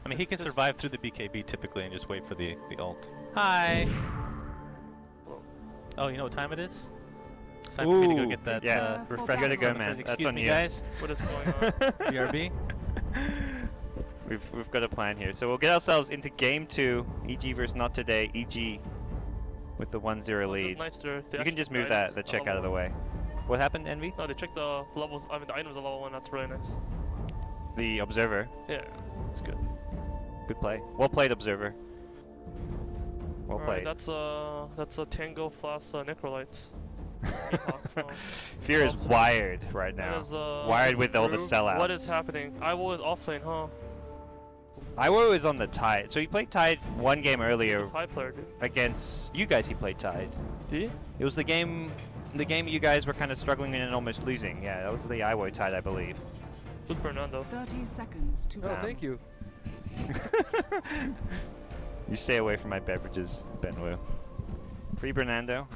I mean, he can survive through the BKB typically and just wait for the ult. Hi! Oh, you know what time it is? It's time for me to go get that refresh. Gotta go, man. That's on me, you. Guys. What is going on? BRB? We've got a plan here. So we'll get ourselves into game 2. EG versus not today. EG with the 1-0 lead. Nice you can just move the check out of the way. What happened, Envy? No, they checked the levels. I mean, the items are level 1. That's really nice. The observer. Yeah, that's good. Good play. Well played, observer. Well played. That's a Tango plus Necrolites. Fear is wired right now. Wired with all the sellouts. What is happening? Iwo is off lane, huh? Iwo is on the Tide. So he played Tide one game earlier. He's a Tide player, dude. Against you guys, he played Tide. Did he? It was the game you guys were kind of struggling in and almost losing. Yeah, that was the Iwo Tide, I believe. Who's Fernando? 30 seconds to go. Oh, thank you. You stay away from my beverages, Benwu. Free Bernando.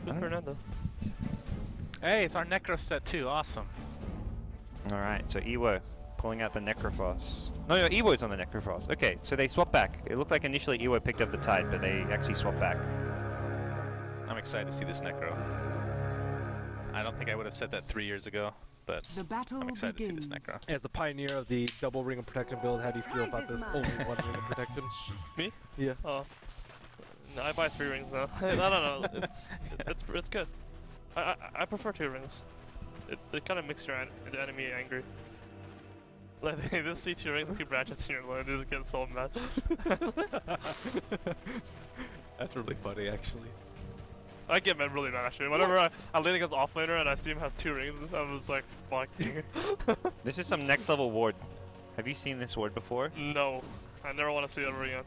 Who's Fernando? Hey, it's our Necro set too. Awesome. Alright, so Ewo pulling out the Necrophos. No, Ewo's on the Necrophos. Okay, so they swap back. It looked like initially Ewo picked up the Tide, but they actually swapped back. I'm excited to see this Necro. I don't think I would have said that 3 years ago, but I'm excited to see this Necro. As the pioneer of the double ring of protection build, how do you feel about this only one ring of protection? Me? Yeah. Oh. No, I buy 3 rings now. No. It's good. I prefer 2 rings. It kind of makes your the enemy angry. Like they just see 2 rings, 2 branches in your line, they just get so mad. That's really funny, actually. I get mad really mad actually. Whenever I lane against offlaner and I see him has 2 rings, I was like, fucking. This is some next level ward. Have you seen this ward before? No. I never want to see it ever again.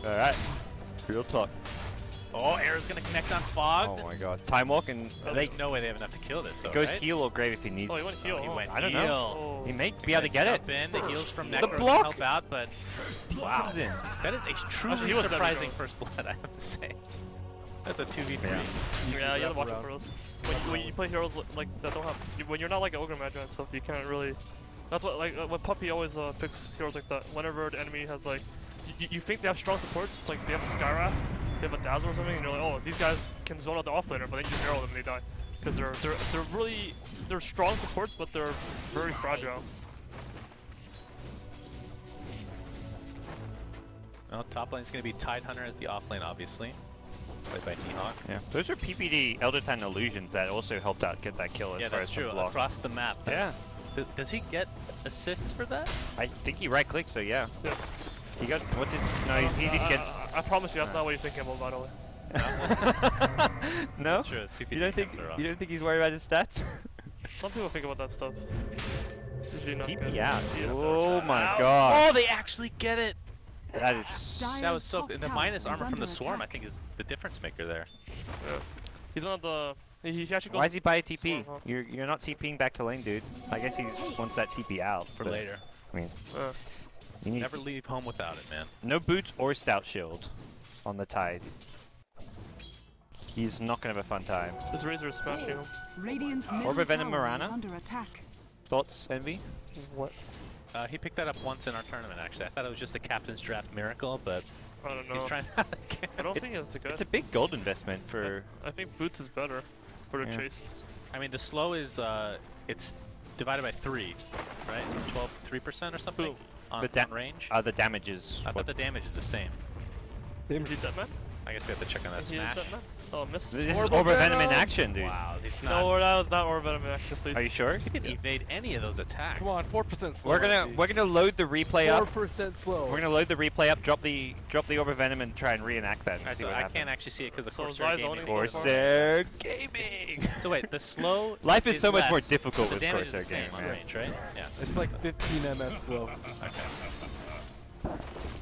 Alright. Real talk. Oh, Air's gonna connect on Fog. Oh my god. Time walk and there's no way they have enough to kill this though, goes right? heal or grave if he needs. Oh, he went heal. He went I don't know. Oh. He may be able to get it. In, the heals from The Necro block! help out, but wow. That is a truly surprising first blood, I have to say. That's a 2v3. Yeah, you have to watch it for those. When you play heroes like that don't have, when you're not like an Ogre Magi and stuff, you can't really. That's what when Puppy always picks heroes like that. Whenever the enemy has like, you think they have strong supports, like they have a Skywrath, they have a Dazzle or something, and you're like, oh, these guys can zone out the offlaner, but then you just arrow them and they die, because they're strong supports, but they're very fragile. Well, top lane is going to be Tide Hunter as the off lane, obviously. Played by T-Hawk. Yeah, those are PPD Elder Titan illusions that also helped out get that kill. Yeah, that's true. Across the map. Yeah. Does he get assists for that? I think he right clicked, so yeah. Yes. He got what's his? No, he didn't get. I promise you, that's not what you're thinking about, by the way. No. That's true. You don't think he's worried about his stats? Some people think about that stuff. It's usually not TP good. out. Yeah, Oh my god. Oh, they actually get it. That is. That was so. The minus armor from the swarm, I think, is the difference maker there. Yeah. He's one of the. He actually goes. Why is he buy a TP? Swarm, huh? You're not TPing back to lane, dude. I guess he wants that TP out For later. I mean, you need Never leave home without it, man. no boots or stout shield on the Tide. He's not gonna have a fun time. This Razor is smashing him. Radiant's Orb of Venom Mirana? under attack. Thoughts, Envy? What? He picked that up once in our tournament, actually. I thought it was just a captain's draft miracle, but I don't know. he's trying to again. I don't think it's good. It's a big gold investment for. I think Boots is better for the chase. I mean, the slow is, it's divided by 3, right? So 3% or something on range? The damage is. I thought the damage is the same. Is he dead man? I guess we have to check on that Is he smash. dead man? Oh, miss. This is Orb of Venom in action, dude. Wow, he's not. No, that was not Orb of Venom in action, please. Are you sure? He didn't evade any of those attacks. Come on, 4% slow. We're gonna load the replay up. 4% slow. We're gonna load the replay up, drop the Orb of Venom, and try and reenact that. And see what I happens. can't actually see it because of So Corsair Zai's owning Gaming. so far? Corsair Gaming. So wait, the slow. Life is so much more less, difficult but with the damage Corsair is the same Gaming, on man. range, right? Yeah. It's like 15 ms slow. Okay.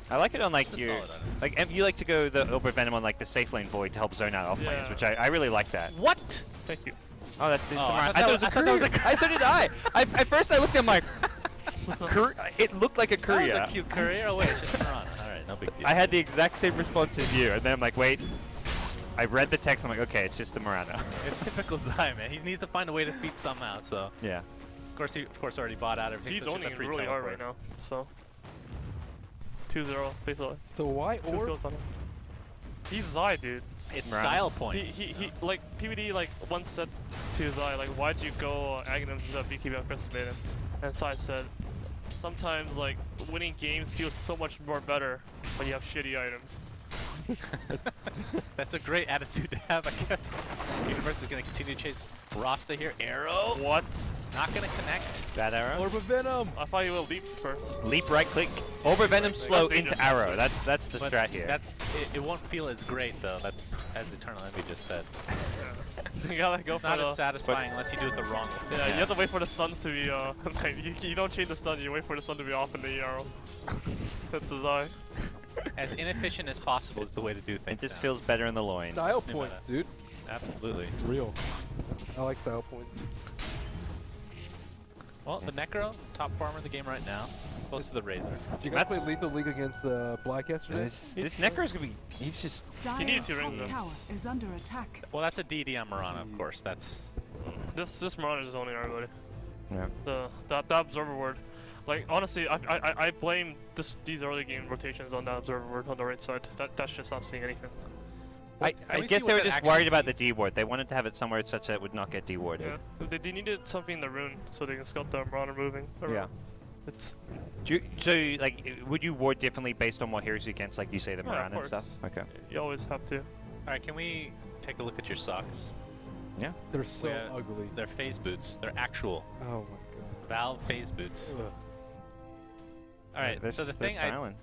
I like it on like Just your, solid on like you like to go the Orb of Venom on like the safe lane void to help zone out off lanes, which I really like that. What? Thank you. Oh, that's I I thought that was a courier. So did I. At first I looked at my, it looked like a courier. That was a cute courier. Oh wait, it's just Mirana. Alright, no big deal. I had the exact same response as you, and then I'm like, wait. I read the text. I'm like, okay, it's just the Mirana. It's typical Zai, man. He needs to find a way to beat some out. So yeah. he of course already bought out everything. He's so it's owning just it a free really hard teleport. right now. So 2-0 basically. So why 2 or? kills on him. He's Zai, dude. It's Right. style points. He like PvD like once said to Zai like, why'd you go Aghanim's instead of BKB on Christmas Maiden? And Zai said, sometimes like winning games feels so much more better when you have shitty items. That's a great attitude to have, I guess. Universe is gonna continue to chase Rasta here. Arrow. What? Not gonna connect. That arrow. Orb of Venom! I thought you would leap first. Leap right click. Over venom slow That's into dangerous. arrow. That's the But strat here. it won't feel as great though. That's as Eternal Envy just said. You gotta go It's for not the... as satisfying unless you do it the wrong way. Yeah, you have to wait for the stuns to be, like, you don't change the stun, you wait for the stun to be off in the arrow. That's the Zai. As inefficient as possible is the way to do things. It just now. feels better in the loin. Style New points, meta. dude. Absolutely. Real. I like style points. Well, the Necro, top farmer in the game right now, close to the Razor. Did you guys play Lethal League against Black yesterday? This Necro's gonna be. He's just. needs Dire's to ring top them. tower is under attack. Well, that's a DD on Mirana, of course. That's This Marauder is owning everybody. Yeah. The observer word. Like, honestly, I blame these early game rotations on that observer word on the right side. That's just not seeing anything. I we guess see they what were that just actually worried about the sees? D ward. They wanted to have it somewhere such that it would not get D-warded. Yeah. They needed something in the rune so they can scout the Marauder moving. Yeah. It's... So, like, would you ward differently based on what heroes against, like you say, the Yeah, of Moran and stuff? course. Okay. You always have to. Alright, can we take a look at your socks? Yeah. They're so Yeah. ugly. They're phase boots. They're actual Oh my god. Valve phase boots. Ugh. Alright, They're so the they're thing styling.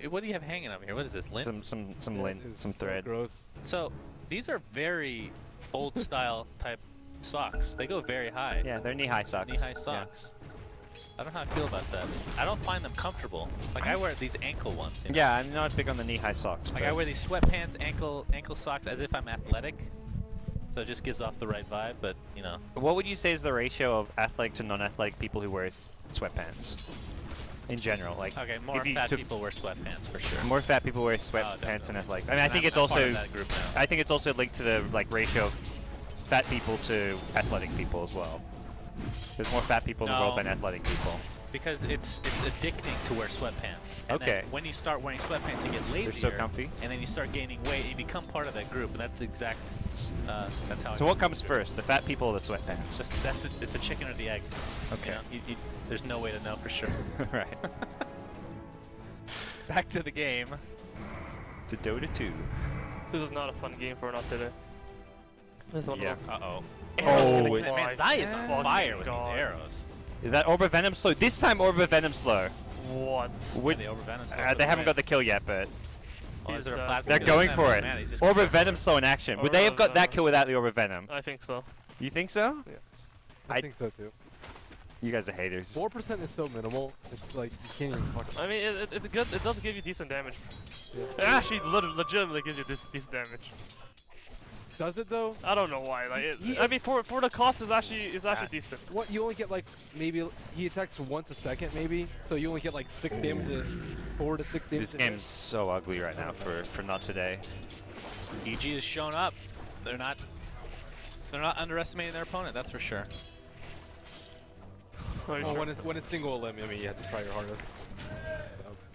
what do you have hanging up here? What is this? Lint? Some Yeah, lint, it's some so thread. Gross. So these are very old style type socks. They go very high. Yeah, they're knee-high socks. Knee-high socks. I don't know how I feel about that. I don't find them comfortable. Like I wear these ankle ones. You know? Yeah, I'm not big on the knee-high socks. Like but I wear these sweatpants, ankle socks as if I'm athletic. So it just gives off the right vibe, but you know. What would you say is the ratio of athletic to non-athletic people who wear sweatpants? In general, like Okay, more if you fat took- people wear sweatpants for sure. More fat people wear definitely. sweatpants than athletic. I mean, I And think I'm- it's I'm part also of that group now. I think it's also linked to the like ratio of fat people to athletic people as well. There's more fat people in the world No. than athletic people. Because it's addicting to wear sweatpants. And Okay. then when you start wearing sweatpants, you get lazier. They're so comfy. And then you start gaining weight, and you become part of that group, and that's exact. That's how. So what comes first, the fat people or the sweatpants? It's the chicken or the egg. Okay. You know, there's no way to know for sure. Right. Back to the game. To Dota 2. This is not a fun game for not today. This is one Yeah. of those. Uh-oh. Oh, Arrows gonna it- man, Zai is Yeah. on fire with God. these arrows. Is that Orb of Venom slow? This time Orb of Venom slow. What? Would, The overvenom they haven't got the kill yet, but Is there a He's, plasma they're gun? going Doesn't for have it. mana, he's just Orb gonna of go for Venom it. slow in action. Would Orb they have of got that Venom. kill without the Orb of Venom? I think so. You think so? Yes. I think so too. You guys are haters. 4% is so minimal. It's like you can't even fucking. I mean, it does give you decent damage. Yeah. It actually legitimately gives you decent damage. Does it though? I don't know why. Like, Yeah. I mean, for the cost, is actually decent. What you only get like maybe he attacks once a second maybe, so you only get like 6 damage, 4 to 6 damage. This game's so ugly right now for not today. EG has shown up. They're not underestimating their opponent, that's for sure. Are you Oh, sure? when it's single elim, I mean you have to try your hardest.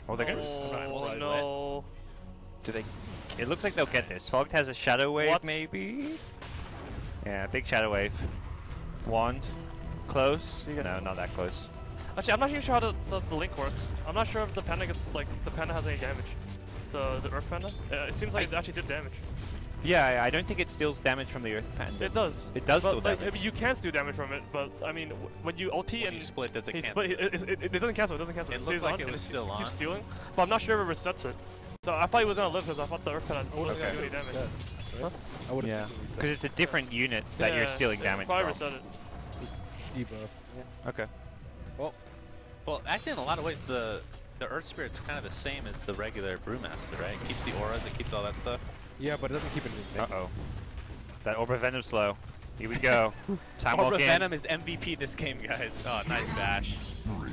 Oh, they're gonna. Oh no. Do they? It looks like they'll get this. Fogged has a shadow wave, What? maybe. Yeah, big shadow wave. Wand. Close. No, not that close. Actually, I'm not even sure how the link works. I'm not sure if the panda gets the panda has any damage. The Earth panda. It seems like it actually did damage. Yeah, I don't think it steals damage from the Earth Panda. It does. It does But, steal like, damage. I mean, you can steal damage from it, but I mean, when you ulti When and you split, does it he cancel? split, it doesn't cancel. It doesn't cancel. It It looked stays like on. it and was still on. Keeps stealing, but I'm not sure if it resets it. So I thought he was gonna live because I thought the Earth panda wasn't Okay. gonna do any damage. Yeah, Huh? I would Yeah, have because it's a different unit that you're stealing damage Probably from. reset it. debuff. Yeah. Okay. Well, actually, in a lot of ways, the Earth Spirit's kind of the same as the regular Brewmaster, right? It keeps the auras, it keeps all that stuff. Yeah, but it doesn't keep it in the Uh-oh. That Orb of Venom slow. Here we go. Time walk Orb of in. Venom is MVP this game, guys. Oh, nice bash.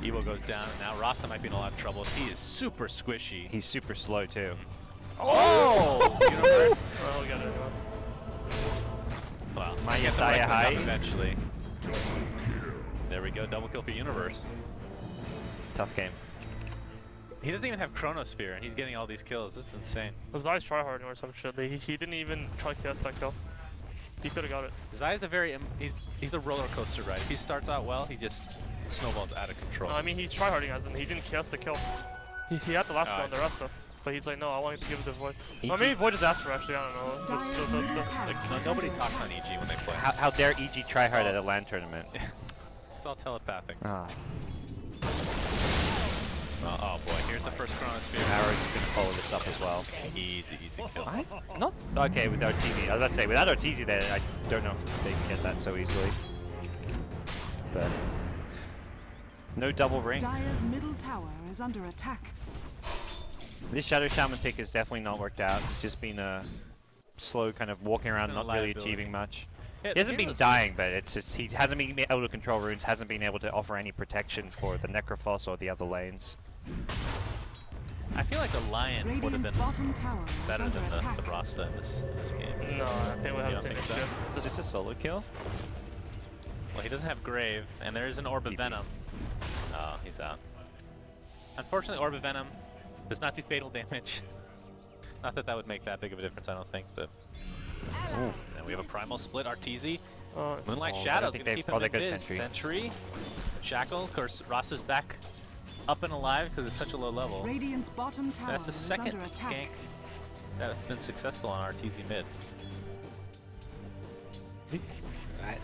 Evo goes down, and now Rasta might be in a lot of trouble. He is super squishy. He's super slow too. Oh! Universe. Oh, we got it. Well, My I guess Yesaya it might come high. up eventually. There there we go. Double kill for Universe. Tough game. He doesn't even have Chronosphere, and he's getting all these kills. This is insane. Zai's tryharding or some shit. He didn't even try to cast that kill. He could have got it. Zai is a very he's a roller coaster ride. If he starts out well, he just snowballs out of control. No, I mean he's tryharding as in he didn't cast the kill. He had the last one on the rest stuff. But he's like, no, I want to give it to Void. Well, maybe Void just asked for actually, I don't know. Nobody talks on EG when they play. How dare EG try hard at a LAN tournament? It's all telepathic. Ah. Oh boy, here's the first Chronosphere. Arrow's gonna follow this up as well. Easy kill. Not okay with Arteezy. I was about to say, without Arteezy there, I don't know if they can get that so easily. But no double ring. Dire's middle tower is under attack. This Shadow Shaman pick has definitely not worked out. It's just been a slow kind of walking around, not really achieving much. Yeah, he hasn't been dying, but it's just he hasn't been able to control runes, hasn't been able to offer any protection for the Necrophos or the other lanes. I feel like a Lion would have been better than the attack. Rasta in this game. No, I think we have the same think so? issue. Is this a solo kill? Well, he doesn't have Grave, and there is an Orb of Venom. Oh, he's out. Unfortunately, Orb of Venom does not do fatal damage. Not that that would make that big of a difference, I don't think, but... Ooh. And we have a Primal Split, Arteezy. Moonlight Shadow's gonna keep him in mid. Sentry. Shackle, of course, Ross is back up and alive because it's such a low level. Radiant's bottom tower That's the second is under attack. gank that's been successful on Arteezy mid.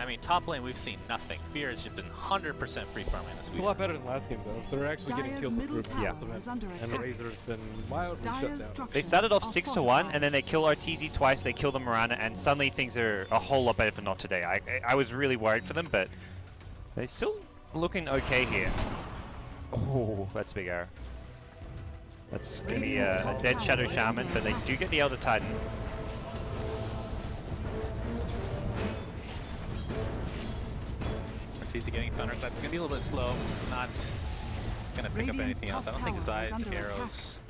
I mean, top lane we've seen nothing. Fear has just been 100% free farming this It's week. a lot better than last game though. They're actually getting Dire's killed with middle group tower ultimate, is under and attack. Razor's been mildly shut Dire's down. structures They started off are 6-1, fortified. and then they kill Arteezy twice, they kill the Mirana, and suddenly things are a whole lot better for not today. I was really worried for them, but they're still looking okay here. Oh, that's a big error. That's going to be a dead Shadow Shaman, but they do get the Elder Titan. Arteezy getting Thunderclap. It's going to be a little bit slow. Not going to pick up anything else. I don't think Zai's arrows...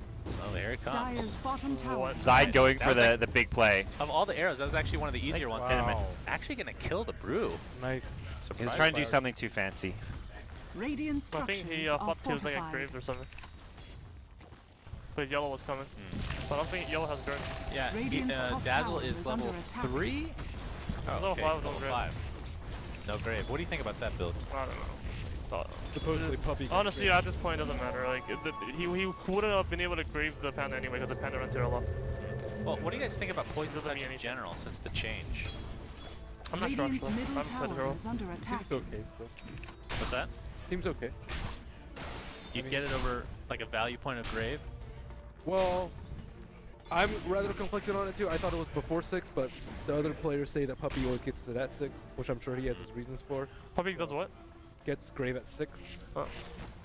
Oh, there it comes. Dire's bottom tower. Zai going for the big play. Of all the arrows, that was actually one of the easier ones to hit him. Wow. Actually going to kill the Brew. Nice. He was trying to do something too fancy. Radiant I think structures he are thought he was like a fortified. Grave or something. But yellow was coming. But I don't think yellow has Grave. Yeah, Radiant's top Dazzle tower is is level under attack. 3? Oh, Level okay, 5 with no level Grave. 5. No Grave. What do you think about that build? I don't know. Supposedly Puppy. Honestly, at this point, it doesn't matter. Like, he wouldn't have been able to grave the Panda anyway because the Panda ran through a lot. Well, what do you guys think about Poison Doesn't Touch mean in anything. general since the change? I'm not sure Radiant's actually. I middle haven't played the tower hero. is under attack. Seems okay still. What's that? Seems okay. You'd get it over like a value point of Grave? Well, I'm rather conflicted on it too. I thought it was before 6, but the other players say that Puppy always gets it at 6, which I'm sure he has his reasons for. Puppy does what? Gets Grave at 6. Oh.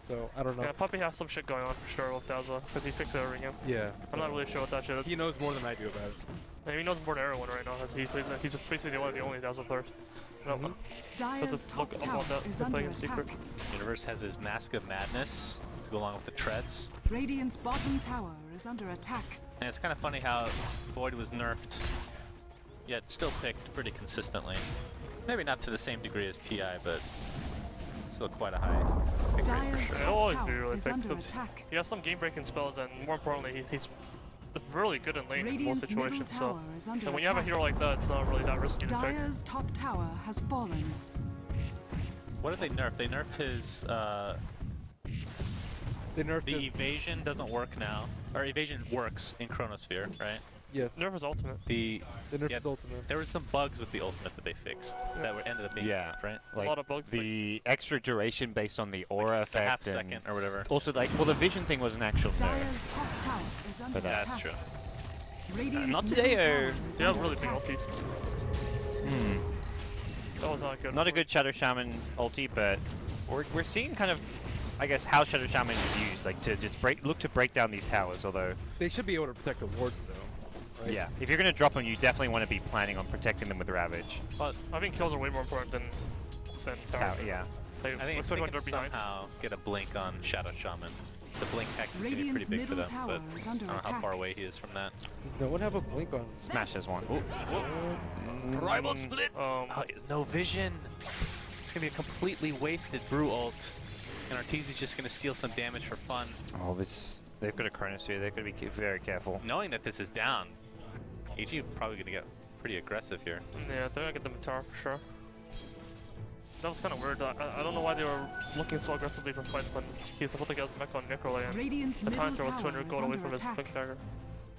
So, I don't know. Yeah, Puppy has some shit going on for sure with Dazzle because he fixed it every game. Yeah. I'm not really sure what that shit is. He knows more than I do about it. And he knows more than everyone right now. He's basically one of the only Dazzle players. No, Dire's Let's top look tower about that. is We're under playing a attack. secret. Universe has his Mask of Madness to go along with the Treads. Radiant's bottom tower is under attack. And it's kind of funny how Void was nerfed, yet still picked pretty consistently. Maybe not to the same degree as TI, but still quite a high pick rate. Dire's It'll top always be tower really is picked under because attack. he has some game-breaking spells, and more importantly, he's really good in lane in most Radiant's middle situations. So, tower is under and when you have a attack. hero like that, it's not really that risky to pick. Dire's top tower has fallen. What did they nerf? They nerfed his, They nerfed the his... evasion doesn't work now. Or evasion works in Chronosphere, right? Yes. Nerf is ultimate. The They nerfed yeah, his ultimate. there were some bugs with the ultimate that they fixed that were ended up being Yeah. nerfed, right? Like lot of bugs, the extra duration based on the aura The effect. half and second or whatever. Also, like, well, the vision thing was an actual nerf. Dire's top tower is under But Yeah, attack. that's true. Radiant's not middle today, tower or- is He has under really big attack. ultis. That was not good. Not a good Shadow Shaman ulti, but we're seeing kind of, I guess, how Shadow Shaman is used, like to just look to break down these towers. Although, They should be able to protect the wards though. Right? yeah, if you're gonna drop them, you definitely want to be planning on protecting them with Ravage. But I think kills are way more important than towers. Yeah. Like, I think if especially they when can they're behind. somehow get a blink on Shadow Shaman, the blink hex is going to be Radiant's pretty big for middle them, tower but is I under don't know how attack. far away he is from that. Does no one have a blink on? Smash has one. Primal Split! Um, Oh, he has no vision! It's gonna be a completely wasted Brew ult, and Arteezy's just gonna steal some damage for fun. Oh, they've got a Chronosphere. They've got to be very careful. Knowing that this is down, EG probably gonna get pretty aggressive here. Yeah, they're gonna get the Matar for sure. That was kind of weird. I don't know why they were looking so aggressively for fights when he's supposed to get his mech on Necrolay, and Radiant's the middle Panther was tower 200 is gold away under from his attack. Blink Dagger.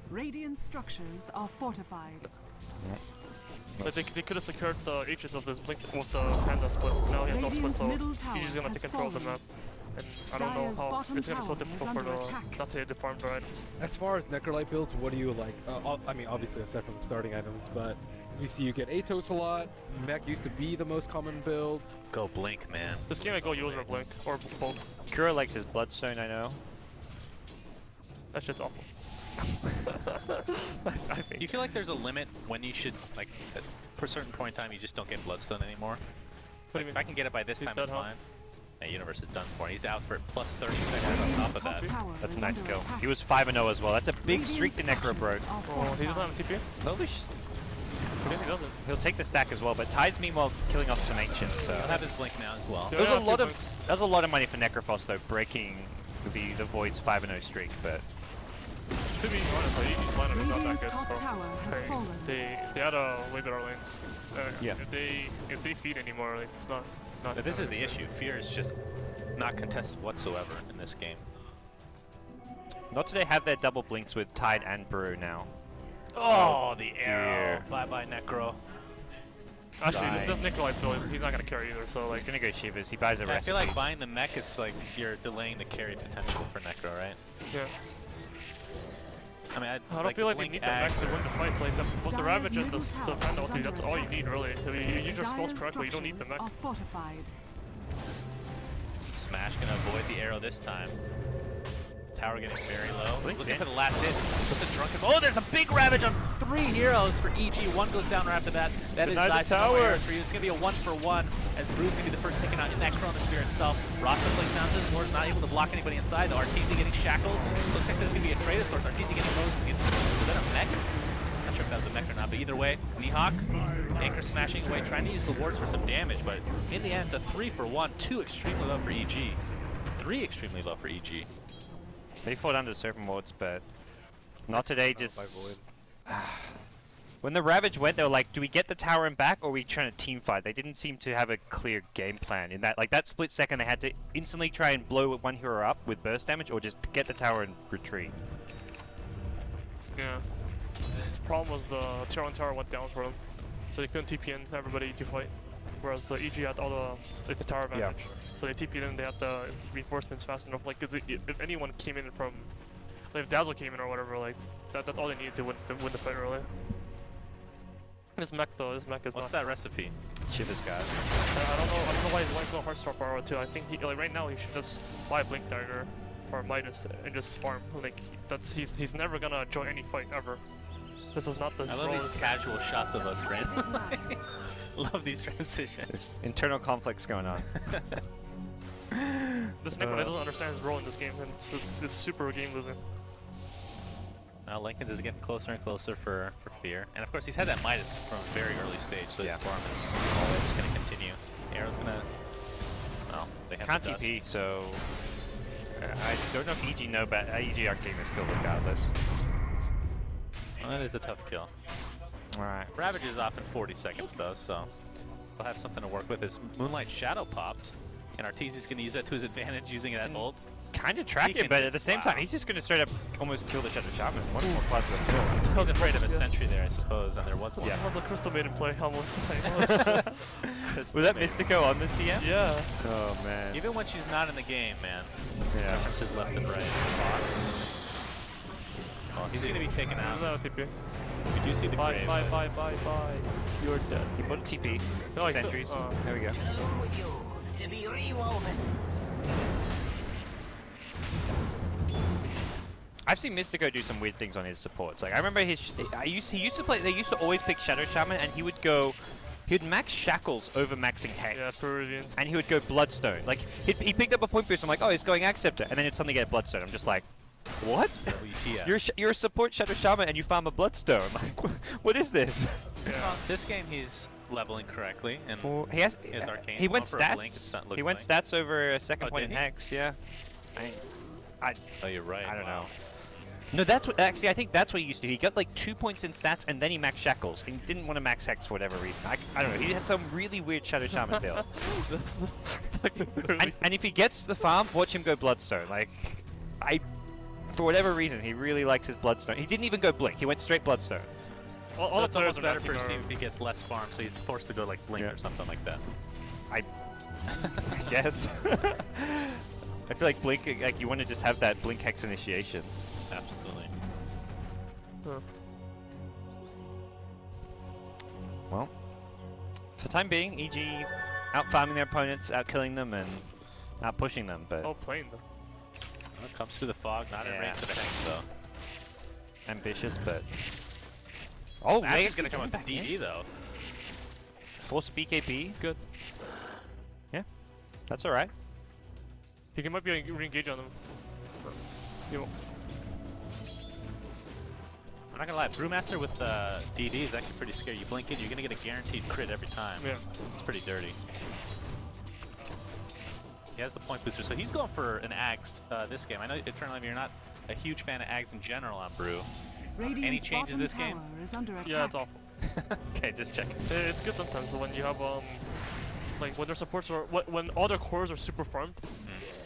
Radiant structures are fortified. But they could have secured the H's of this Blink with the Panda split. Now he has no split, Radiant's so middle tower he's just gonna have to has control the fallen. map. And I don't know Dire's how bottom it's gonna be so tower is difficult for under the attack. not to farm their items. As far as Necrolite builds, what do you like? I mean, obviously aside from the starting items, but you see you get Atos a lot. Mech used to be the most common build. Go Blink, man. This game I go use or Blink or both. Kura likes his Bloodstone, I know. That shit's awful. I think. Do you feel like there's a limit when you should, like, for a certain point in time, you just don't get Bloodstone anymore? What do you If mean? I can get it by this He's time, dead, it's huh? fine. Yeah, Universe is done for. He's out for plus 30 seconds on Radiant's top of top that. tower That's a is nice under kill. attack. He was 5-0 as well. That's a big streak to Necro broke. structures are Oh, he doesn't have fortified. a TP? Holy Yeah, he doesn't. He'll take the stack as well, but Tide's meanwhile killing off some Ancients, so... He'll have his Blink now as well. Yeah. There's a two lot of Blinks. there's a lot of money for Necrophos though, breaking the Void's 5-0 streak, but To be honest, like, EG's lineup is not that Radiant's good, top so tower has fallen. they had a way better lanes. Yeah. If they feed anymore, like, it's not. But this is the issue. Fear is just not contested whatsoever in this game. not today have their double blinks with Tide and Brew now. Oh, the arrow. dear. Bye-bye, Necro. Actually, Dying. this Nikolai build, he's not gonna carry either. So He's like, gonna go Shivers, he buys a I recipe. feel like buying the mech is like you're delaying the carry potential for Necro, right? yeah. I mean, I don't feel like they need that mech to win the fights. Like with the Dire's Ravage and middle the tower Panda is ulti, that's under all you attack. need really. I mean, you use your spells Dire's correctly, you don't need the structures mech. are fortified. Smash gonna avoid the arrow this time. Tower getting very low. Blink's Looking in. for the last hit. With the drunken. Oh, there's a big Ravage on 3 heroes for EG. One goes down right after that. That is Deny the dice no tower. arrows for you. It's gonna be a 1-for-1 as Brew's gonna be the first taken out in that Chronosphere itself. Rasta plays down to his ward, not able to block anybody inside. The Arteezy getting shackled. Looks like there's gonna be a trade of sorts. Arteezy getting close. Is that a mech? Not sure if that was a mech or not, but either way, Mihawk, Anchor smashing away, trying to use the wards for some damage, but in the end, it's a 3-for-1. 2 extremely low for EG. 3 extremely low for EG. They fought under Serpent Wards, but not today, just... By Void. When the Ravage went, they were like, do we get the tower and back, or are we trying to team fight? They didn't seem to have a clear game plan. In that, like, that split second, they had to instantly try and blow one hero up with burst damage, or just get the tower and retreat. Yeah. The problem was the tier 1 tower went down for them, so they couldn't TP in everybody to fight. Whereas the EG had all the tower advantage. Yeah. So they TP'd in, they had the reinforcements fast enough. Like, if anyone came in from, like, if Dazzle came in or whatever, like, that's all they needed to win the fight early. This mech though, this mech is What's not. that recipe? Shivers, guys. I don't know why he's going so Heartstar for R2. I think like right now he should just buy Blink Dagger or Midas and just farm. Like he's never gonna join any fight ever. This is not the I love role. these casual shots of us, Grant. Love these transitions. Internal conflicts going on. This Necro doesn't understand his role in this game, and it's super game losing. Now Lincoln's is getting closer and closer for Fear. And of course he's had that Midas from a very early stage, so Yeah. his farm is always going to continue. Arrow's going to... Well, they have Can't the dust. TP, so... I don't know if EG know, but EG are getting this kill regardless. Well, that is a tough kill. Alright. Ravage is off in 40 seconds though, so they'll have something to work with. His Moonlight Shadow popped, and Arteezy's going to use that to his advantage using that ult. Kind of track He it, can but at the just- same time, wow. he's just going to straight up almost kill the Shadow Shaman. One more class of kill. He's afraid of a sentry there, I suppose, and there was one. Yeah. That was a Crystal Maiden play almost. Was that Mystico on the CM? Yeah. Oh man. Even when she's not in the game, man. Yeah. References left and right. Oh, he's going to be taken out. No TP. We do see the Bye, grave. bye, bye, bye, bye. You're dead. He put a TP. No, he's Sentries. still- There we go. with you to be rewoven. I've seen Mystico do some weird things on his supports. Like I remember he used to play. They used to always pick Shadow Shaman, and he would max Shackles over maxing Hex. Yeah, Peruvians. And he would go Bloodstone. Like he picked up a point boost. I'm like, oh, he's going Acceptor, and then it'd suddenly get Bloodstone. I'm just like, what? WTF. You're a support Shadow Shaman, and you farm a Bloodstone. Like, what is this? Yeah. Well, this game he's leveling correctly, and He has. his arcane. He went for a blink, stats. it looks He went like. stats over a second Oh, point did in he? Hex. Yeah. Oh, you're right. I don't wow. know. No, that's what. Actually, I think that's what he used to. He got like 2 points in stats, and then he maxed Shackles. He didn't want to max Hex for whatever reason. I don't know. He had some really weird Shadow Shaman build. and if he gets the farm, watch him go Bloodstone. Like, for whatever reason, he really likes his Bloodstone. He didn't even go Blink. He went straight Bloodstone. All the it's players almost are better for maxing Steve if he gets less farm, so he's forced to go like Blink or something like that. I guess. I feel like Blink, like you want to just have that Blink Hex initiation. Absolutely. Huh. Well, for the time being, EG out farming their opponents, out killing them, and out pushing them. But Oh, playing them. Well, it comes through the fog, not in Yeah. range of the Hex though. ambitious, but oh, Ash is Mega's gonna come with back in. DD though. Force BKB, good. Yeah, that's all right. He might be re-engage on them. You I'm not gonna lie, Brewmaster with DD is actually pretty scary. You blink it, you're gonna get a guaranteed crit every time. Yeah. It's pretty dirty. He has the point booster, so he's going for an Axe this game. I know Eternal Enemy, you're not a huge fan of Ags in general on Brew. Radiant's changes bottom this tower game? is under attack. Yeah, it's awful. Okay, just checking. It's good sometimes when you have like when their supports are when all their cores are super farmed,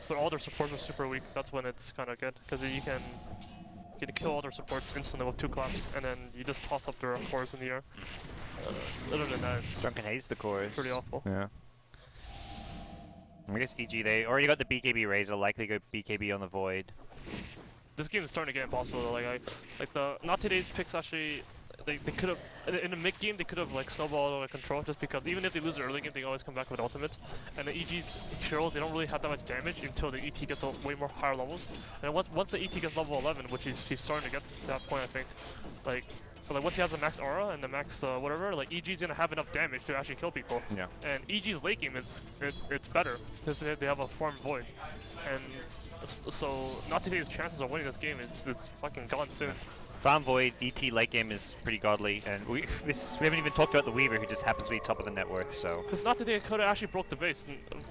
but all their supports are super weak. That's when it's kind of good because you can kill all their supports instantly with 2 claps, and then you just toss up their cores in the air. Other than that, it's Drunken hates the cores. pretty awful. Yeah. I guess EG, they already got the BKB Razor, likely go BKB on the Void. This game is starting to get impossible. Like the not today's picks actually. They could have in the mid game they could have like snowballed out of control just because even if they lose the early game they always come back with ultimates, and the EG's heroes they don't really have that much damage until the ET gets to way more higher levels, and once the ET gets level 11, which he's starting to get to that point I think, like once he has the max aura and the max whatever, like EG's gonna have enough damage to actually kill people. Yeah. And EG's late game it's better because they have a farm Void, and so not today's chances of winning this game it's fucking gone soon. Farm Void, ET late game is pretty godly, and we haven't even talked about the Weaver, who just happens to be top of the net worth, so... Because not today could have actually broke the base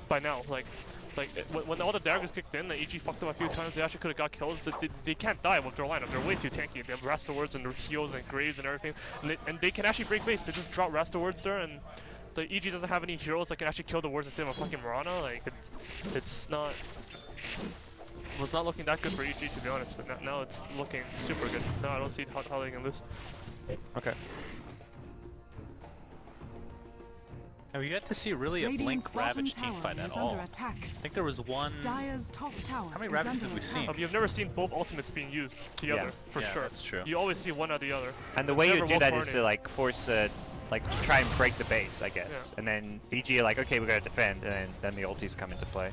by now, when all the daggers kicked in, the EG fucked them a few times, they actually could have got kills. They can't die with their lineup, they're way too tanky. They have Rastawords and heals and Graves and everything, and they can actually break base. They just drop Rastawords there, and the EG doesn't have any heroes that can actually kill the wards instead of a fucking Mirana. Like, it's not... Well, it's not looking that good for EG to be honest, but now it's looking super good. No, I don't see how they can lose. Okay. Have you yet to see really a Radiant's Blink bottom Ravage tower teamfight at is all? under attack. I think there was one... Dire's top tower How many is Ravages under have we attack. seen? You've never seen both ultimates being used together, for Yeah, sure. that's true. You always see one or the other. And the It's way you never do one that is to coordinated. like force like try and break the base, I guess. Yeah. And then EG are like, okay, we're gonna defend, and then the ultis come into play.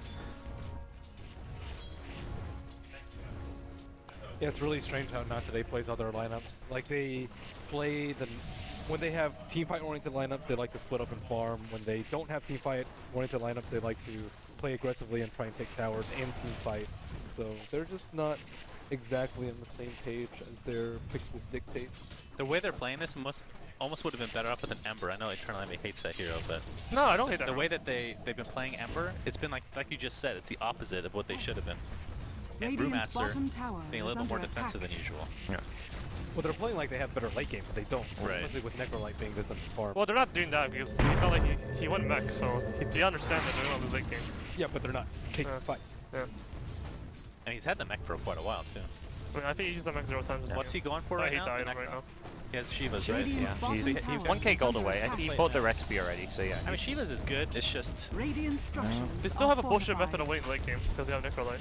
Yeah, it's really strange how Not Today plays other lineups. Like they play when they have teamfight oriented lineups, they like to split up and farm. When they don't have teamfight oriented lineups, they like to play aggressively and try and take towers and teamfight. So they're just not exactly on the same page as their picks would dictate. The way they're playing this almost would have been better off with an Ember. I know Eternal Enemy hates that hero, but No, I don't hate that. the way that they've been playing Ember, it's been like you just said, it's the opposite of what they should have been. And Radiant's bottom Brewmaster tower being a is little bit more under defensive attack. than usual. Yeah. Well, they're playing like they have better late game, but they don't. Right. Especially with Necrolite being this farm. Well, they're not doing that because he's not like he went mech, so they understand that they're not lose late game. Yeah, but they're not taking Yeah. the fight. Yeah. And he's had the mech for quite a while too. I mean, I think he used that mech 0 times. What's he going for I right hate now? that The item right Necro? now. He has Shiva's, right? Radiant's Yeah, bottom he's tower 1k is gold under away. I attack. think he bought the recipe already, so yeah. I mean, Shiva's is good, it's just... Radiant structures They still are have a bullshit fortified. method of winning late game because they have Necrolite.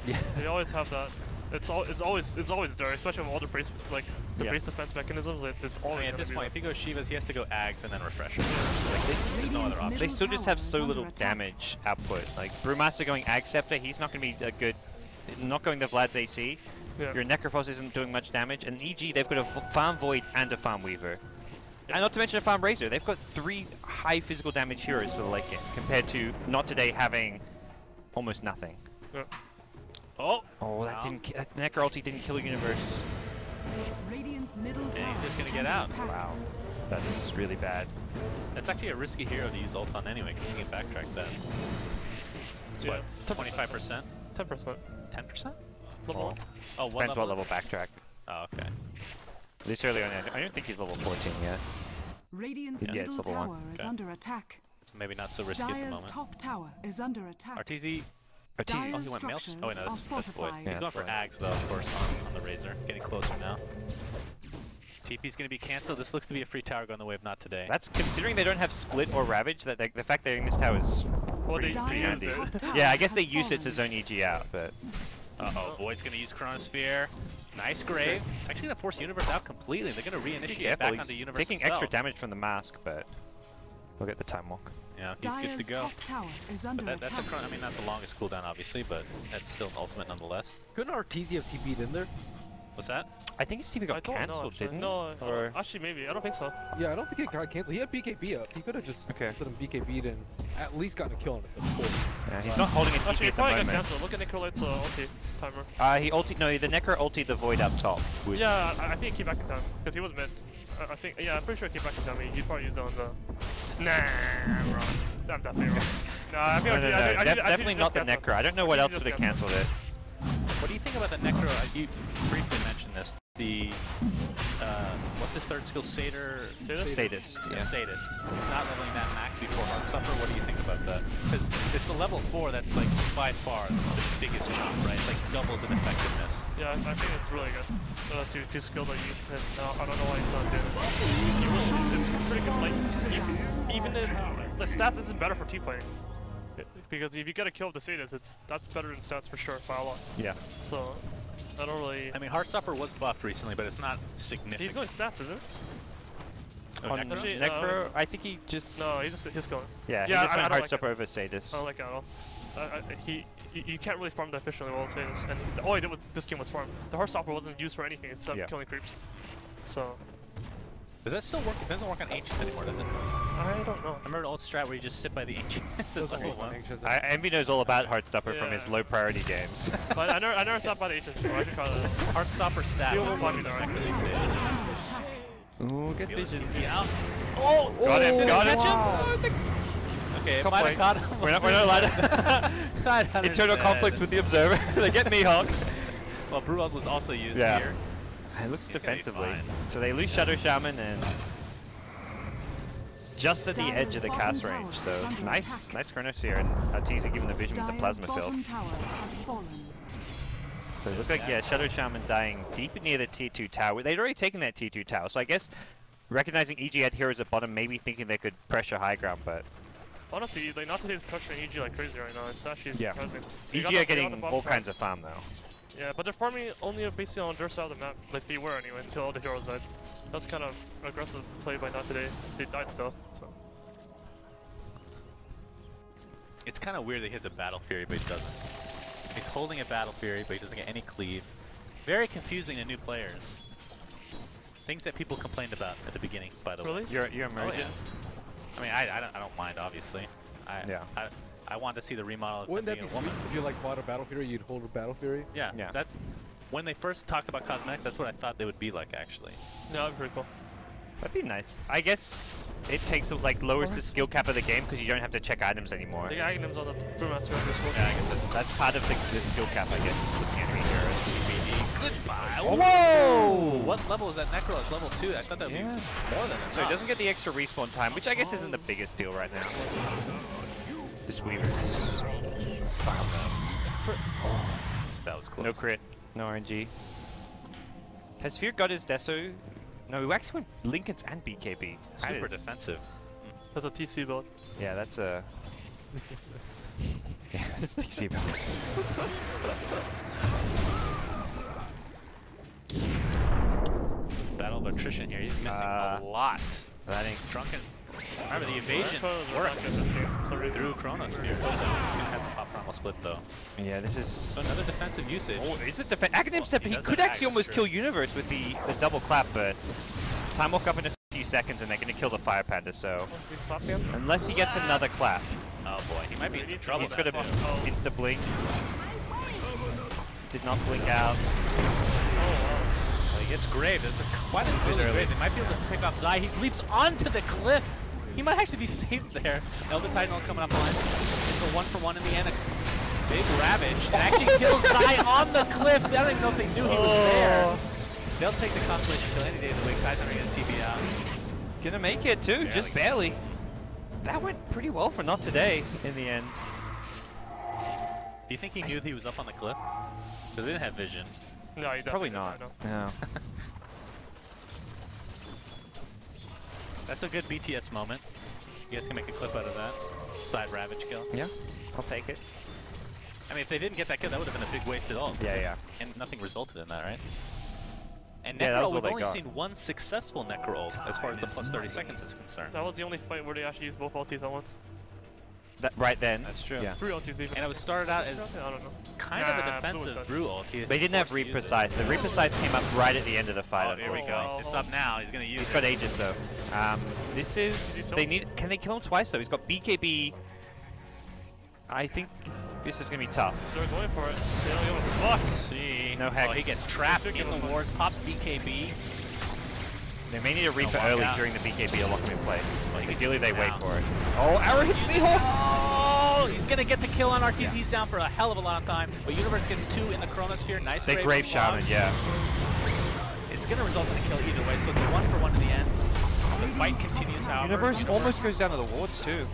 Yeah. They always have that. It's always there, especially with all the base Yeah. base defense mechanisms. It's I always mean, at gonna this be point, if there. he goes Shiva's, he has to go Ags and then Refresher. Like, there's no other Radiant's option. They middle still just tower have is so under little attack. damage output. Like, Brewmaster going Ag Scepter, he's not going to be a good... Not going to Vlad's AC. Yeah. Your Necrophos isn't doing much damage. And EG, they've got a Farm Void and a Farm Weaver. And not to mention a Farm Razor. They've got 3 high physical damage heroes for the late game, compared to Not Today having almost nothing. Yeah. Oh! Oh, that Necro ulti didn't kill Universe. Radiant's middle tower he's just gonna is get under out. attack. Wow. That's really bad. That's actually a risky hero to use ult on anyway, because you can backtrack that. It's Yeah, what, 25%? 10%. 10%? Level Oh, what Depends what level backtrack. Oh, okay. At least early on, I don't think he's level 14 yet. Radiant's Yeah, it's middle level tower 1. is Okay. under attack. So maybe not so risky at the Dire's moment. top tower is under attack. RTZ. Oh, Dire's he went mail. structures Oh, wait, no, are that's Void. fortified. He's Yeah, going for Void. Ags, though, of course, on the Razor. Getting closer now. TP's going to be cancelled. This looks to be a free tower going the way of not today. That's considering they don't have Split or Ravage. That the fact they're in this tower is Well, pretty they Dire's use handy. it. top Yeah, I tower guess they has use it to fallen. zone EG out, but Uh-oh, Void's going to use Chronosphere. Nice Grave. It's actually going to force Universe out completely. They're going to be reinitiate careful. back He's onto Universe taking himself. extra damage from the mask, but we'll get the time walk. Yeah, he's good Dire's to go. top tower is under But that's a attack. I mean, not the longest cooldown, obviously, but that's still an ultimate nonetheless. Couldn't Arteezy have TP'd in there? What's that? I think his TP I got don't know, cancelled, actually. didn't No, he? Or actually maybe. I don't think so. Yeah, I don't think it got canceled. He had BKB up. He could have just Okay. let him BKB'd and at least gotten a kill on us, of course. yeah, he's not holding a TP Actually, he at the probably got moment. cancelled. Look at Necrolight's ulti timer. He ulti. No, the Necro ultied the Void up top. Yeah, I think he came back in time because he was mid. I think, yeah, I'm pretty sure he came back in time. He probably used it on the. Nah, I'm wrong. I'm definitely wrong. Nah, I think No, definitely not the Necro. I don't know what else would have cancelled it. What do you think about the Necro? You briefly mentioned this. The, what's his third skill? Satyr? Sadist. Yeah. Yeah. Sadist. Not leveling that max before Heartsuffer. What do you think about that? Because it's the level 4 that's like by far the biggest jump, right? It's like doubles in effectiveness. Yeah, I think it's really good. Two skill that you hit. No, I don't know why he's not doing it. It's pretty good. Like, even if the stats isn't better for team fighting. Because if you get a kill with the Sadist, that's better than stats for sure, by a lot. Yeah. So, I don't really. I mean, Heartsuffer was buffed recently, but it's not significant. He's going stats, isn't it? Oh, On Necro? Actually, Necro, I think he just. No, he's going. Yeah, he Yeah, just I went don't like Heartstopper over Sadist. I don't like it at all. You can't really farm that efficiently while saying this. And all he did with this game was farm. The Heartstopper wasn't used for anything except Yeah. killing creeps. So, Does that still work? It doesn't work on Ancients anymore, does it? I don't know. I remember an old strat where you just sit by the Ancients at Doesn't level work on 1. anxious. Envy knows all about Heartstopper from his Yeah. low priority games. But I never saw about the Ancients before. I should try that. Heartstopper stat. Feel is more more popular. effective these Tower days. is under attack. Ooh, good Feel it, vision. TP out. Got him, got him. Okay, Top might have point. caught him. We're not allowed to. I Internal understand. conflicts with the Observer. They get Mihawk. Well, Brewald was also used Yeah. here. It looks He's gonna be defensively. fine. So they lose Shadow Shaman and just at the Dire's edge of the cast bottom range. tower is So under nice, attack. nice Chronosphere and Arteezy giving the vision with the Dire's plasma field. bottom tower has fallen. So it looks like, yeah, Shadow Shaman dying deep near the tier 2 tower. They'd already taken that tier 2 tower, so I guess recognizing EG had heroes at bottom, maybe thinking they could pressure high ground, but Honestly, like not today's pressuring EG like crazy right now. It's actually Yeah. surprising. EG are getting all kinds of farm though. Yeah, but they're farming only basically on their side of the map, like they were anyway, until all the heroes died. That's kind of aggressive play by not today. They died though, so. It's kind of weird that he has a Battle Fury, but he doesn't. He's holding a Battle Fury, but he doesn't get any cleave. Very confusing to new players. Things that people complained about at the beginning, by the way. Really? You're Oh, emergent. yeah. I mean, I don't mind, obviously. Yeah. I want to see the remodel of Wouldn't him that being be a sweet? woman. If you like bought a Battle Fury, you'd hold a Battle Fury? Yeah, Yeah. that, when they first talked about cosmetics, that's what I thought they would be like, actually. Yeah, that'd be pretty cool. That'd be nice. I guess it takes like lowers the skill cap of the game because you don't have to check items anymore. They got Agnums on the Brewmaster after school. Yeah, I guess That's part of the skill cap, I guess, with the enemy heroes. that's goodbye. Whoa! What level is that Necro? It's level 2. I thought that would be Yeah. more than enough. So it doesn't get the extra respawn time, which I guess isn't the biggest deal right now. This Weaver. That was close. No crit, no RNG. Has Fear got his Deso? No, he actually went Lincoln's and BKB. That Super is- defensive. That's a TC build. Yeah, that's a... yeah, that's DC build. Battle of attrition here. He's missing a lot. That ain't... Drunken. Remember, the evasion Chronos are worked not good this game, for some reason. through Chronos Spear. Still down. He's going to have the pop primal split, though. Yeah, this is... So another defensive usage. Oh, it's a defense. Aghanim said he he does could have actually Ag, almost that's kill true. Universe with the double clap, but time walk up in a few seconds and they're going to kill the Fire Panda, so... We slap him. Unless he gets another clap. Oh boy, he might be in trouble. He's got to now, too. insta blink. Did not blink out. Oh, wow. Well, he Gets Grave. There's quite a bit of Grave. They might be able to pick off Zai. He leaps onto the cliff. He might actually be safe there. Elder Titanal coming up line. It's a 1-for-1 in the end. A big Ravage. It actually kills Zai on the cliff. I don't even know if they knew he was there. They'll take the constellation until any day of the week. Titanal are going to TP out. Gonna make it too, just barely. That went pretty well for not today in the end. Do you think he knew he was up on the cliff? Because they didn't have vision. No, he Probably not. not. No. That's a good BTS moment. You guys can make a clip out of that. Side Ravage kill. Yeah, I'll take it. I mean, if they didn't get that kill, that would have been a big waste at all. Yeah. And nothing resulted in that, right? And Yeah, that Necro, was we've what they only got. seen one successful Necro ult as far as the plus 30 seconds is concerned. That was the only fight where they actually used both ultis at once. That, right then. That's true. Yeah. 3 ultis even. And it was started out as I don't know. kind of a defensive brew ult. They didn't have Reaper Scythe. The Reaper Scythe came up right at the end of the fight. Oh, here we go. It's up now. He's going to use He's it. got Aegis though. This is... They need... Can they kill him twice though? He's got BKB. I think this is going to be tough. They're going for it. They don't give a fuck. See. No heck. Oh, he gets trapped in the wars. Pops BKB. They may need a Reaper walk early out. during the BKB to lock him in place. Well, he Ideally they gets wait down. for it. Oh, arrow hits the Hawk! Oh, he's going to get the kill on RTZ. He's down for a hell of a lot of time. But Universe gets 2 in the Chronosphere. Nice They Grave Shaman, yeah. It's going to result in a kill either way. So it's a 1-for-1 in the end. The fight continues, however. Universe almost goes down to the wards too.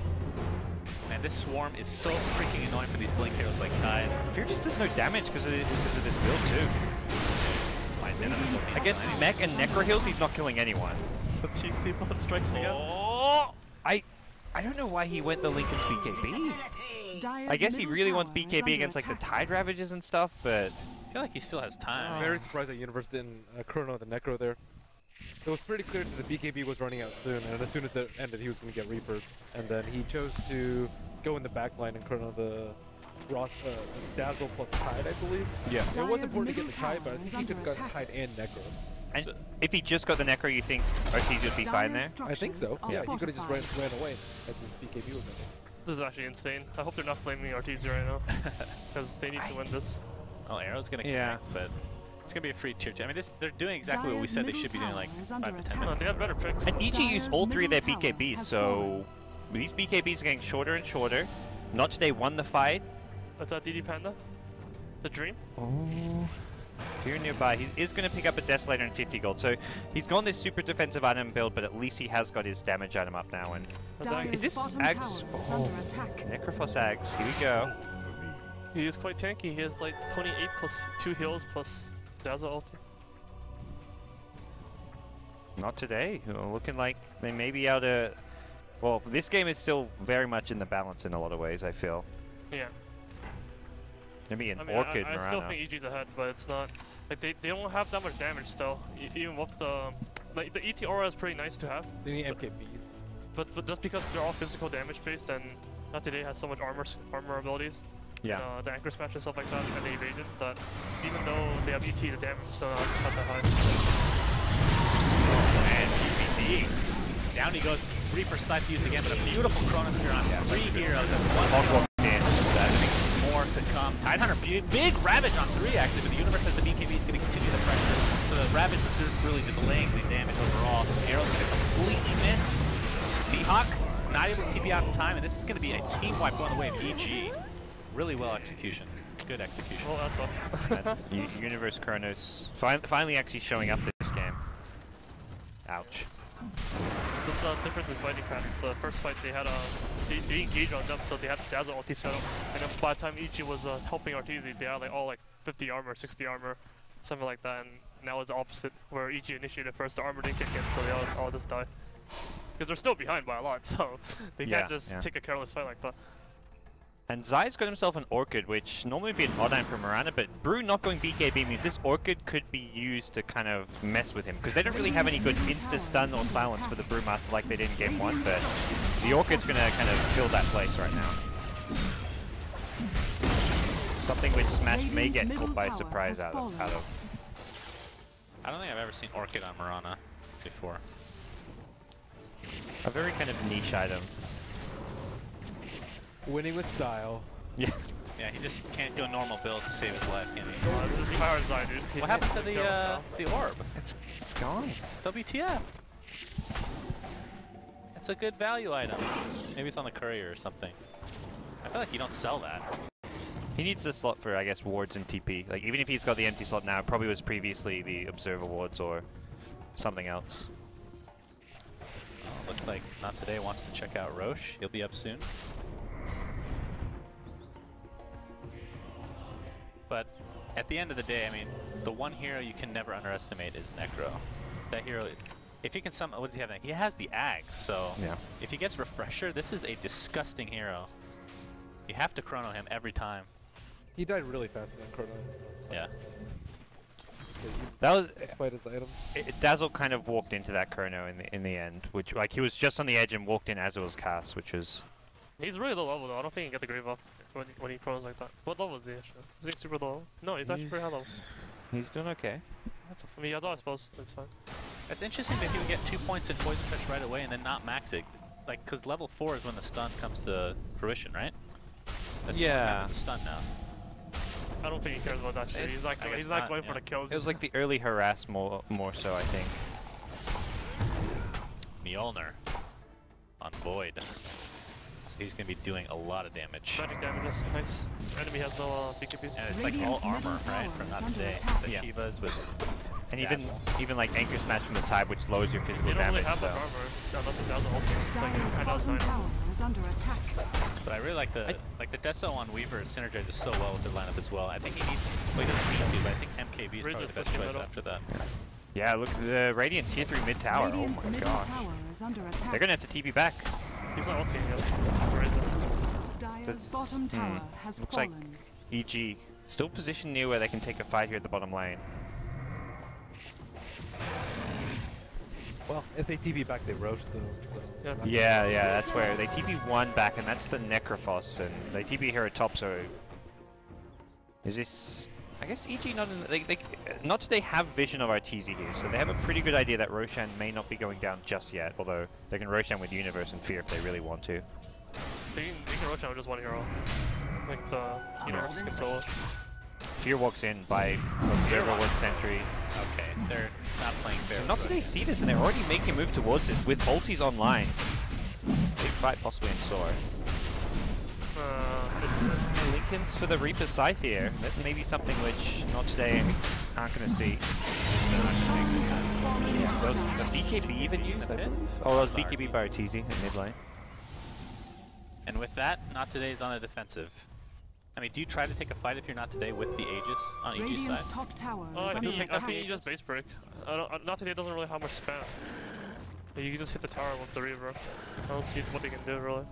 Man, this Swarm is so freaking annoying for these Blink heroes like Tide. Fear just does no damage because of this build too. Against Mech and Necro Heals, he's not killing anyone. The GC bot strikes again. Oh! I don't know why he went the Lincoln's BKB. Versatility. I guess he really wants BKB against like the Tide Ravages and stuff, but I feel like he still has time. I'm very surprised that Universe didn't Chrono the Necro there. It was pretty clear that the BKB was running out soon, and as soon as it ended, he was going to get Reaper. And then he chose to go in the back line and Chrono the Dazzle plus Tide, I believe. yeah. It was Dire's important to get middle the Tide, but I tower think is he could have under gotten Tide and Necro. And if he just got the Necro, you think Ortiz would be fine there? I think so. Yeah, he could have just ran away as his BKB was ending. This is actually insane. I hope they're not flaming Arteezy right now. Because they need to win this. Well, Arrow's gonna connect, but it's gonna be a free tier 2. I mean, they're doing exactly what we said they should be doing like 5 to 10 minutes. They have better picks. And but- EG used all 3 of their BKBs, so these BKBs are getting shorter and shorter. Not today won the fight. That's DD Panda. The Dream. Oh. Here nearby, he is going to pick up a Desolator and 50 gold. So he's gone this super defensive item build, but at least he has got his damage item up now. And is this Ags? Oh, Necrophos Ags. Here we go. He is quite tanky. He has like 28 plus 2 heals plus Dazzle ulti. Not today. Looking like they may be able to... Well, this game is still very much in the balance in a lot of ways, I feel. Yeah. Maybe an I mean, Orchid I Mirana. still think EG's ahead, but it's not. Like they don't have that much damage still. Even with the like the ET aura is pretty nice to have. They need MKBs. But just because they're all physical damage based and not today has so much armor abilities. Yeah. The anchor smash and stuff like that and the evasion. That even though they have ET, the damage is still not that high. And GPD. Down he goes. Reaper Scythe used again, but a beautiful Chronosphere on 3 heroes and 1 more to come. Tidehunter, big Ravage on 3 actually, but the Universe has the BKB is going to continue the pressure. So the Ravage is just really delaying the damage overall. Arrow's going to completely miss. Seahawk not able to TP out in time, and this is going to be a team wipe going the way of EG. Really well execution. Good execution. Well, that's all. Universe Chronos finally actually showing up this game. Ouch. There's a difference in fighting patterns. First fight they had they engaged on them, so they had Dazzle ulti set up. And then by the time EG was helping Arteezy, they had like all like 50 armor, 60 armor, something like that. And now it's the opposite, where EG initiated first, the armor didn't kick in, so they all just die. Because they're still behind by a lot, so they can't just take a careless fight like that. And Zai's got himself an Orchid, which normally would be an odd-item for Mirana, but Brew not going BKB means this Orchid could be used to kind of mess with him, because they don't really have any good insta-stun or silence for the Brewmaster like they did in Game 1, but the Orchid's going to kind of fill that place right now. Something which Smash may get caught by surprise out of. I don't think I've ever seen Orchid on Mirana before. A very kind of niche item. Winning with style. Yeah. Yeah, he just can't do a normal build to save his life, can he? This is hard side, dude. What happened to the orb? It's gone. WTF? It's a good value item. Maybe it's on the courier or something. I feel like you don't sell that. He needs the slot for, I guess, wards and TP. Like, even if he's got the empty slot now, it probably was previously the observer wards or something else. Oh, looks like Not Today wants to check out Roche. He'll be up soon. But at the end of the day, I mean, the one hero you can never underestimate is Necro. That hero, if he can what does he have? He has the Axe, so yeah. If he gets Refresher, this is a disgusting hero. You have to chrono him every time. He died really fast in chrono. Yeah. That was despite his items. Dazzle kind of walked into that chrono in the end, which like he was just on the edge and walked in as it was cast, which was. He's really low level though. I don't think he can get the grave off when he chronos like that. What level is he actually? Is he super low? No, he's actually pretty high level. He's doing okay. I mean, I suppose it's fine. It's interesting that he would get 2 points in Poison Touch right away and then not max it. Like, because level 4 is when the stun comes to fruition, right? That's yeah. The stun now. I don't think he cares about that shit. He's not going for the kills. It was like the early harass more so, I think. Mjolnir on Void. So he's going to be doing a lot of damage. Magic damage is nice. Enemy has no BKB. And it's like all armor, right? From Not Today. The Shivas with... And even like Anchor Smash from the Tide, which lowers your physical damage. Don't really have so. armor. Dire's bottom tower is under attack. But I really like the Deso on Weaver synergizes so well with their lineup as well. I think he needs, well, he doesn't need to, but I think MKB is probably the best choice after that. Yeah, look, the Radiant tier 3 mid tower. Radiant's oh my gosh. They're gonna have to TP back. He's not ulting yet. Dire's bottom tower has looks fallen. Like EG still positioned near where they can take a fight here at the bottom lane. Well, if they TP back, they roast though. So yeah, that's where they TP one back, and that's the Necrophos, and they TP here at top. So is this? I guess EG not in. Not today have vision of Arteezy here, so they have a pretty good idea that Roshan may not be going down just yet. Although they can Roshan with Universe and Fear if they really want to. They can Roshan with just one hero. Like the Universe can solo. Fear walks in by Observer with Sentry. Okay, they're not playing fair. Not today see this, and they're already making a move towards this with ultis online. Big fight possibly in Sword. Lincoln's for the Reaper Scythe here. That's maybe something which Not Today aren't going to see. The BKB even used it? Oh, it was BKB by Arteezy in mid lane. And with that, Not Today is on the defensive. I mean, do you try to take a fight if you're Not Today with the Aegis on EG's side? Top tower I is under think attack. you just base break. Not Today doesn't really have much spam. You can just hit the tower with the Reaver. I don't see what they can do really.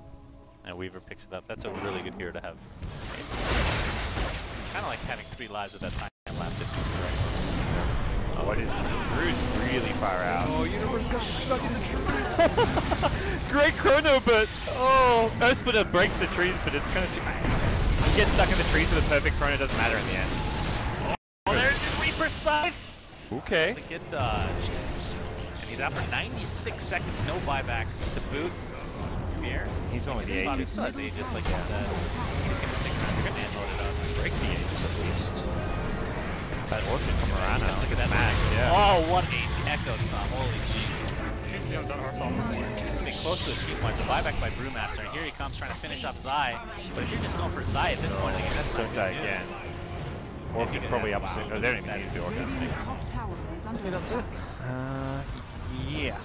And Weaver picks it up. That's a really good hero to have. Kind of like having 3 lives at that time lapse if he's correct. Oh, what is Drew's really far out. Oh, Universe got stuck in the tree. Great chrono, but Earthsplitter breaks the trees, but it's kind of too. You get stuck in the trees with a perfect chrono, doesn't matter in the end. Oh, there's the Reaper side. Okay. Doesn't get dodged. And he's out for 96 seconds, no buyback to boot. Fear. He's on with the Aegis. Aegis like you said. He's gonna stick around. They're gonna unload it up. Break the Aegis at least. That Orchid from Marana. Look at that mag. Yeah. Oh, what a echo stomp. Holy jeez. She's the undone herself. Getting close to the 2 point. The buyback by Brewmaster. And here he comes trying to finish off Zai. But if you're just going for Zai at this point, like, that's not Don't die again. Orchid's probably up soon. No, they don't even need the Orchid. Radiant's top tower is under attack. Yeah.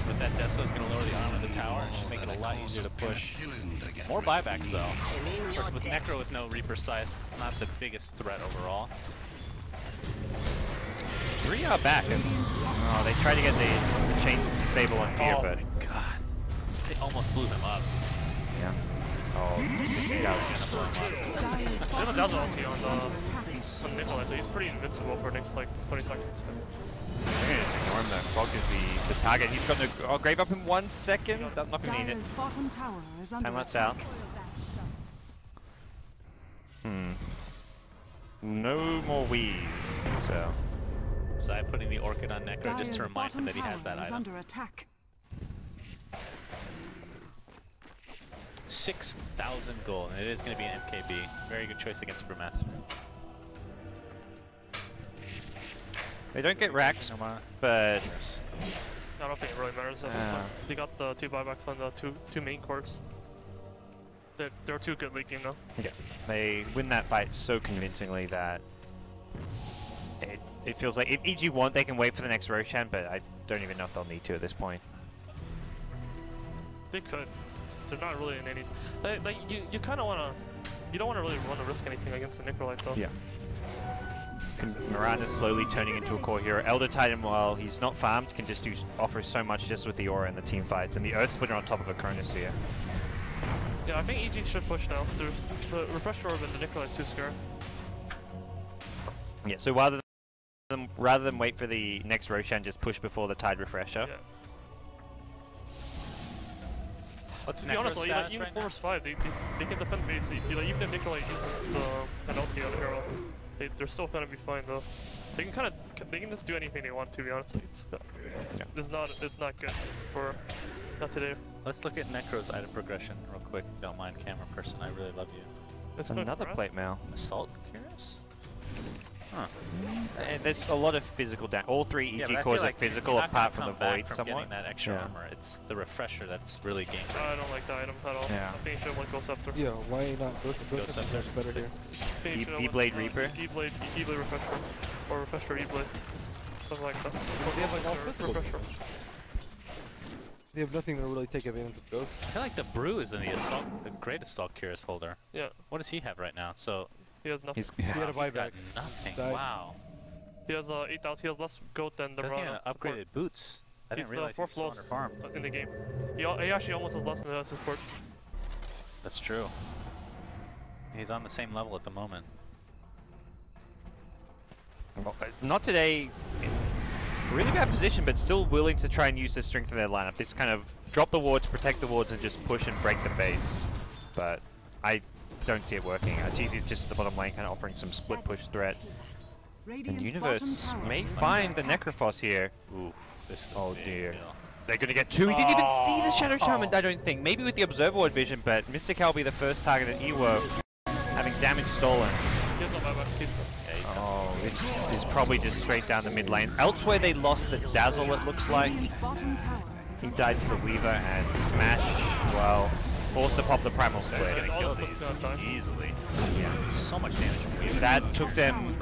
But that Death is going to lower the armor of the tower and should make it a lot easier to push. More buybacks though. Of course, with Necro with no Reaper Scythe, not the biggest threat overall. 3 are back. And, they tried to get the chain disable on Fear, but God, they almost blew him up. yeah. Oh, this guy's gonna They have a Dazzle ulti on Nikolai, so he's pretty invincible for the next like 20 seconds. They're gonna just ignore him though. Fog is the target. He's got the grave up in 1 second. That's not gonna need it. Dire's bottom tower is under Time lets attack. out. No more weave. So. Zai putting the Orchid on Necro just to Dire's remind him that he has that bottom tower is item. under attack. 6,000 gold, and it is going to be an MKB. Very good choice against Brewmaster. They don't get racks, but I don't think it really matters. They got the 2 buybacks on the two main cores. They're too good late game now. yeah, they win that fight so convincingly that it feels like if EG want, they can wait for the next Roshan, but I don't even know if they'll need to at this point. They could. They're not really in any. Like you kind of wanna. You don't want to really want to risk anything against the Nicolite though. Yeah. Miranda's slowly turning into a core hero. Elder Titan, while he's not farmed, can just offer so much just with the aura and the team fights, and the Earth Splitter on top of a Chronosphere. Yeah, I think EG should push now. The Refresh Orb and the Nicolite's too scary. Yeah, so rather than wait for the next Roshan, just push before the Tide Refresher. Yeah. What's to be honest, like, even right 4-5, they can defend base. Like, even if Nicolite uses an ulti on the hero, they're still gonna be fine though. They can just do anything they want, to be honest. Like, it's not good for not today. Let's look at Necro's item progression real quick. If you don't mind, camera person. I really love you. It's another plate mail. Assault Curious? Huh. And there's a lot of physical damage. All 3 EG cores are physical apart from the Void somewhat. That extra armor. It's the Refresher that's really game. I don't like the item at all. Yeah. I think you should have Ghost Scepter. Yeah, why not Ghost Scepter's better here? E-Blade Reaper? E-Blade Refresher. Or Refresher E-Blade. Something like that. Well, they have like all physical. Refresher. They have nothing to really take advantage of Ghost. I feel like the Brew is in the great Assault Curious holder. Yeah. What does he have right now? So he has nothing. He had a he's got buyback. nothing. Died. Wow. He has 8,000. He has less goat than the Doesn't he Rana have upgraded boots? I didn't realize he was still under farm. in the game. He actually almost has less than the supports. That's true. He's on the same level at the moment. Not today. Really bad position, but still willing to try and use the strength of their lineup. This kind of drop the wards, protect the wards, and just push and break the base. But I don't see it working. Jeezy's just at the bottom lane, kind of offering some split push threat. And Universe may find the Necrophos here. Ooh, this is dear. They're gonna get 2. He didn't even see the Shadow Shaman, I don't think. Maybe with the Observer Ward vision, but Mystical will be the first target at Ewo, having damage stolen. Oh, this is probably just straight down the mid lane. Elsewhere they lost the Dazzle, it looks like. He died to the Weaver, and Smash, well, forced to pop the Primal Split. He's gonna kill these easily. Yeah, so much damage from Weaver. That took them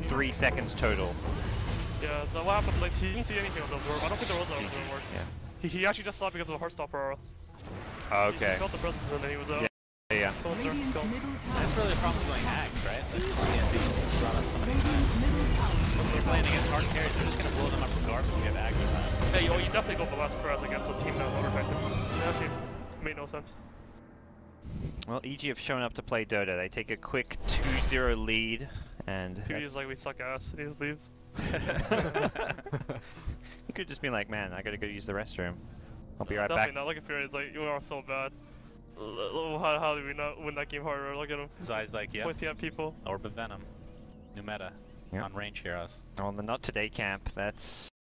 3 seconds total. Yeah, what happened, like, he didn't see anything on the board. I don't think there was an work. Yeah. He actually just saw it because of a Heartstopper aura. Okay. He felt the presence and then he was out. Yeah. Someone's there. That's really the problem going Axe, right? Like, brought up so many times. When you're playing against hard carries, they're just gonna blow them up regardless if you have Axe or not. Yeah, you definitely go for last press against a team that was overeffective. It actually made no sense. Well, EG have shown up to play Dota. They take a quick 2-0 lead, and... He's like, we suck ass, and he just leaves. He could just be like, man, I gotta go use the restroom. I'll be right definitely back. not. Look at Fury, it's like, you are so bad. How did we not win that game harder? Look at him. His eyes like, yeah. Pointing at people. Orb of Venom. New meta. Yep. On range heroes. On the Not Today camp, that's